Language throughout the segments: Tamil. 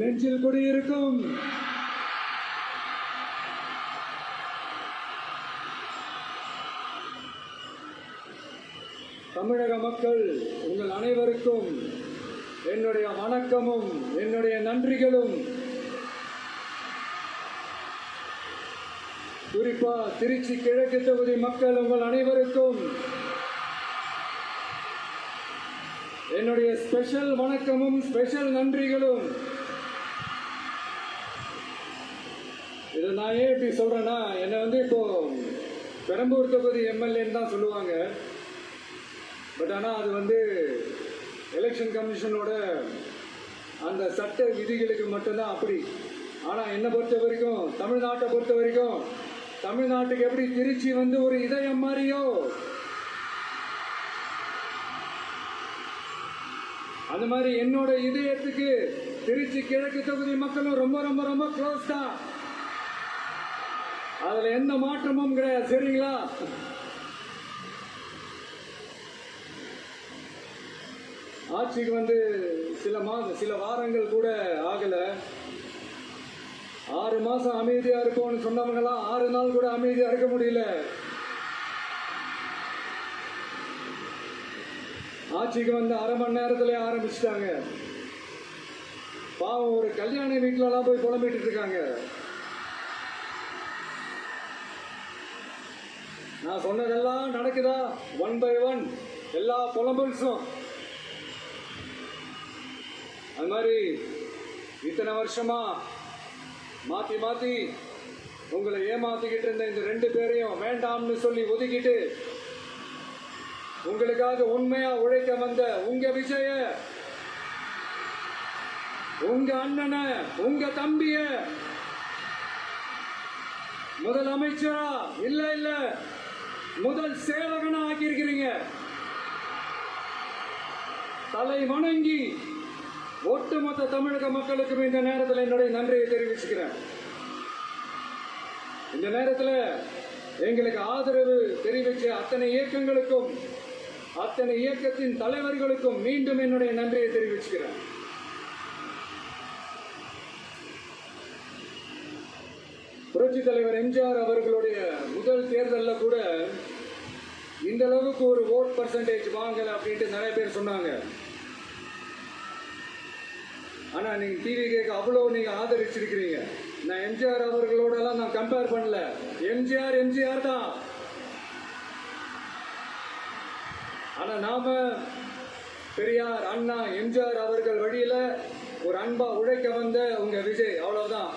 நெஞ்சில் குடியிருக்கும் தமிழக மக்கள் உங்கள் அனைவருக்கும் என்னுடைய வணக்கமும் என்னுடைய நன்றிகளும். குறிப்பா திருச்சி கிழக்கு தொகுதி மக்கள் உங்கள் அனைவருக்கும் என்னுடைய ஸ்பெஷல் வணக்கமும் ஸ்பெஷல் நன்றிகளும். இதை நான் ஏன் இப்படி சொல்றேன்னா, என்னை இப்போ பெரம்பூர் தொகுதி எம்எல்ஏன்னு தான் சொல்லுவாங்க. பட் ஆனால் அது எலெக்ஷன் கமிஷனோட அந்த சட்ட விதிகளுக்கு மட்டும்தான் அப்படி. ஆனால் என்னை பொறுத்த வரைக்கும், தமிழ்நாட்டை பொறுத்த வரைக்கும், தமிழ்நாட்டுக்கு எப்படி திருச்சி ஒரு இதயம் மாதிரியோ, அந்த மாதிரி என்னோட இதயத்துக்கு திருச்சி கிழக்கு தொகுதி மக்களும் ரொம்ப ரொம்ப ரொம்ப க்ளோஸ் தான். அதுல எந்த மாற்றமும் கிடையாது. சரிங்களா? ஆட்சிக்கு சில வாரங்கள் கூட ஆகல. 6 மாசம் அமைதியா இருப்போம்னு சொன்னவங்களாம் 6 நாள் கூட அமைதியா இருக்க முடியல. ஆட்சிக்கு அரை மணி நேரத்திலே ஆரம்பிச்சுட்டாங்க. பாவம், ஒரு கல்யாண வீட்டுல எல்லாம் போய் புலம்பிட்டு இருக்காங்க. நான் சொன்னதெல்லாம் நடக்குதா? 1 by 1 எல்லா புலம்பல்ஸும். அது மாதிரி இத்தனை வருஷமா மாத்தி மாத்தி உங்களை ஏமாத்திக்கிட்டு இருந்த இந்த 2 பேரையும் வேண்டாம்னு சொல்லி ஒதுக்கிட்டு உங்களுக்காக உண்மையா உழைக்க வந்த உங்க விஜய, உங்க அண்ணனை, உங்க தம்பிய முதலமைச்சரா இல்ல முதல் சேவகனா ஆக்கியிருக்கிறீங்க. தலை வணங்கி ஒட்டுமொத்த தமிழக மக்களுக்கும் இந்த நேரத்தில் என்னுடைய நன்றியை தெரிவிச்சுக்கிறேன். இந்த நேரத்தில் எங்களுக்கு ஆதரவு தெரிவித்த அத்தனை இயக்கங்களுக்கும், அத்தனை இயக்கத்தின் தலைவர்களுக்கும் மீண்டும் என்னுடைய நன்றியை தெரிவிச்சுக்கிறேன். புரட்சி தலைவர் எம்ஜிஆர் அவர்களுடைய முதல் தேர்தலில் கூட இந்த அளவுக்கு ஒரு ஓட் பர்சன்டேஜ் வாங்கல அப்படின்ட்டு நிறைய பேர் சொன்னாங்க. ஆனா நீங்க டிவிக்கு அவ்வளவு நீங்க ஆதரிச்சிருக்கிறீங்க. நான் எம்ஜிஆர் அவர்களோட எல்லாம் நான் கம்பேர் பண்ணல. எம்ஜிஆர் தான். ஆனா நாம பெரியார், அண்ணா, எம்ஜிஆர் அவர்கள் வழியில ஒரு அன்பா உழைக்க வந்த உங்க விஜய், அவ்வளவுதான்.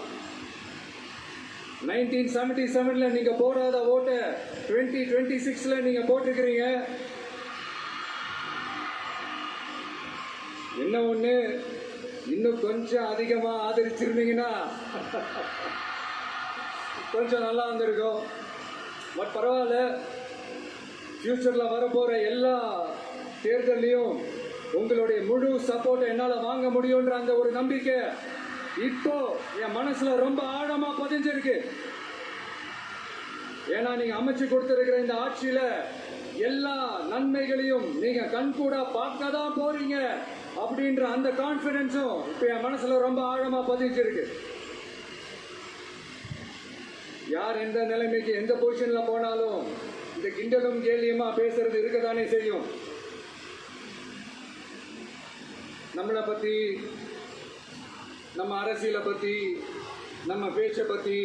1977 நீங்க போடாத ஓட்ட 2026 நீங்க போட்டிருக்கிறீங்க. என்ன ஒண்ணு, இன்னும் கொஞ்சம் அதிகமா ஆதரிச்சிருந்தீங்கன்னா கொஞ்சம் நல்லா இருந்திருக்கும். பட் பரவாயில்ல, ஃபியூச்சர்ல வரப்போற எல்லா தேர்தலையும் உங்களுடைய முழு சப்போர்ட் என்னால வாங்க முடியும்ன்ற அந்த ஒரு நம்பிக்கை இப்போ என் மனசுல ரொம்ப ஆழமா பதிஞ்சிருக்கு. ஏன்னா நீங்க அமைச்சு கொடுத்திருக்கிற இந்த ஆட்சியில எல்லா நன்மைகளையும் நீங்க கண்கூடா பார்க்க தான் போறீங்க அப்படின்ற அந்த கான்பிடன்ஸும் இப்ப என் மனசுல ரொம்ப ஆழமா பதிஞ்சிருக்கு. யார் எந்த நிலைமைக்கு எந்த பொசிஷன்ல போனாலும் இந்த கிண்டலும் கேலியுமா பேசுறது இருக்கதானே செய்யும். நம்மளை பத்தி, நம்ம அரசியலை பத்தி, நம்ம பேச்சை பத்தி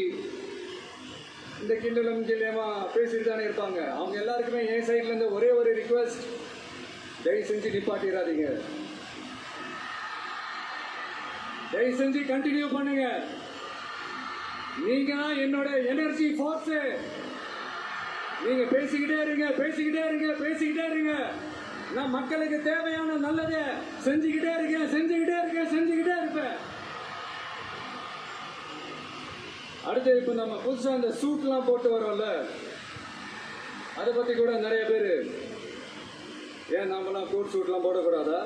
இந்த கிண்டலும் கேலியுமா பேசிட்டு தானே இருப்பாங்க. அவங்க எல்லாருக்குமே என் சைட்ல இருந்து ஒரே ஒரு ரிக்வெஸ்ட், தயவு செஞ்சு நிப்பாட்டிடாதீங்க. தயவு செஞ்சு கண்டினியூ பண்ணுங்க. நீங்க என்னோட எனர்ஜி ஃபோர்ஸ். நீங்க பேசிக்கிட்டே இருங்க. நான் மக்களுக்கு தேவையான நல்லதை செஞ்சுக்கிட்டே இருப்பேன். அடுத்து இப்ப நம்ம புதுசா அந்த சூட் எல்லாம் போட்டு வரோம்ல, அதை பத்தி கூட நிறைய பேரு, ஏன் நாமெல்லாம் கோட் சூட் எல்லாம் போடக்கூடாதா?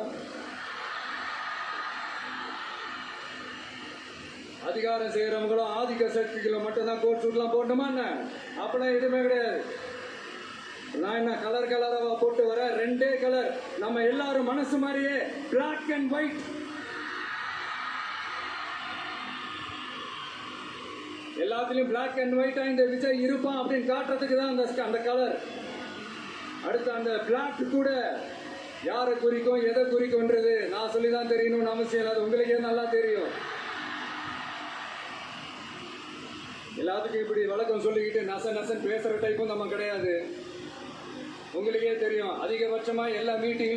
அதிகாரம் செய்யறவங்களும் ஆதிக்க சக்திகளும் மட்டும்தான் கோட் சூட் எல்லாம் போடணுமா என்ன? அப்படிலாம் எதுவுமே கிடையாது. நான் என்ன கலர் கலராவா போட்டு வர? 2 கலர். நம்ம எல்லாரும் மனசு மாதிரியே பிளாக் அண்ட் ஒயிட். எல்லாத்துலயும் பிளாக் அண்ட் ஒயிட்டா இந்த விஜய் இருப்பான் அப்படின்னு காட்டுறதுக்கு தான் அந்த கலர். அடுத்து அந்த பிளாக் கூட யாரை குறிக்கும் எதை குறிக்கும்ன்றது நான் சொல்லிதான் தெரியணும்னு அவசியம் இல்லை, அது உங்களுக்கே நல்லா தெரியும். எல்லாத்துக்கும் இப்படி வழக்கம் சொல்லிக்கிட்டு நசன் பேசுற டைப்பும் நம்ம கிடையாது. உங்களுக்கே தெரியும், அதிகபட்சமா எல்லா மீட்டிங்ல